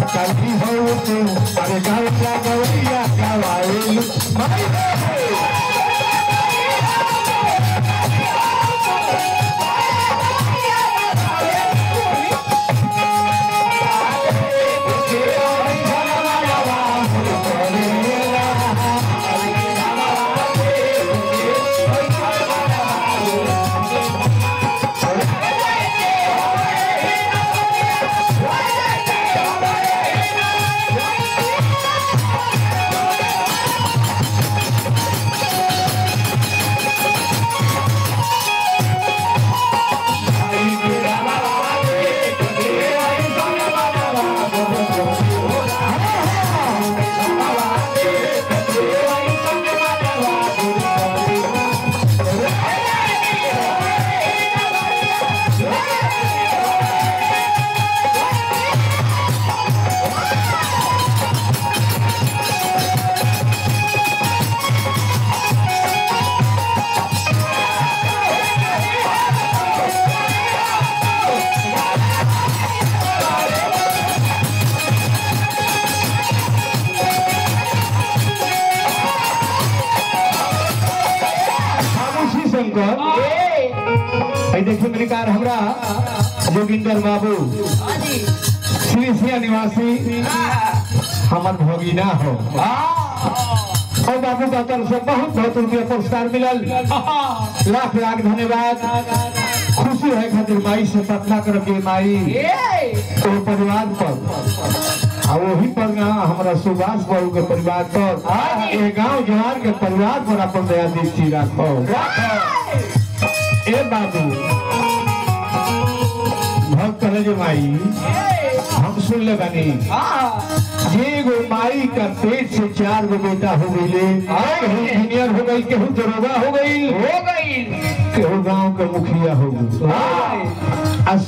कभी हो तू अरे गावला गवैया गवाएलू माई देखिए मेरे कार हमरा जोगिंदर बाबू श्री सिया निवासी हमर भोगिना हो और बाबू का तरफ से बहुत बहुत रुपया पुरस्कार मिलल लाख लाख धन्यवाद खुशी है खातिर माई से प्रार्थना करब के माई तो परिवार पर और वही पर हमारा सुभाष बाबू के परिवार पर ये गांव जवान के परिवार पर अपन दया दृष्टि रखो ए बाबू भक्त करे माई हम सुन ले बनी ये गो माई का पेट से 4 गो बेटा हो गई इंजीनियर हो गई केहू दरोगा हो गई केहू गांव के मुखिया हो गई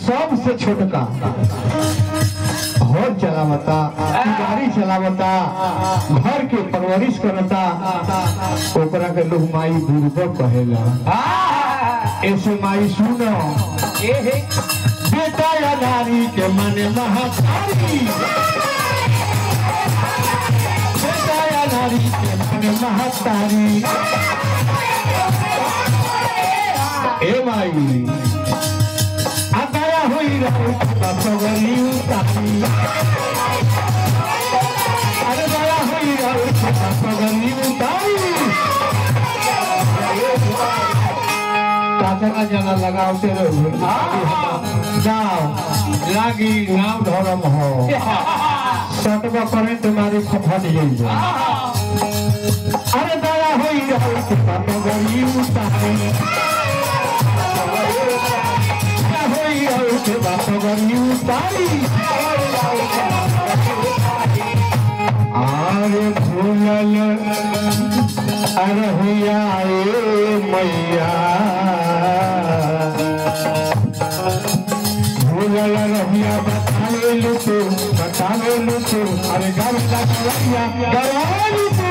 सबसे छोटका घर चलावता गाड़ी चलावता घर के परवरिश करता ओकरा के लोग माई बुर्बक कहेला ऐसे माई सुनो बेटा या नारी के मन महातारी बेटा या नारी के मन महातारी ए माई अदया हुई रहो पगली उतारी अरे दया हुई रहो पगली उतारी का जना लगाते रहो जाओ लागी नाम धर्म हो सटवा करें तुम्हारी फट जाइए अरे दया होई गई उतारी होई गई उतारी अरे भूलल अरे हुआ मैया रहिया बतावे लुटू अरे गरवा लुटू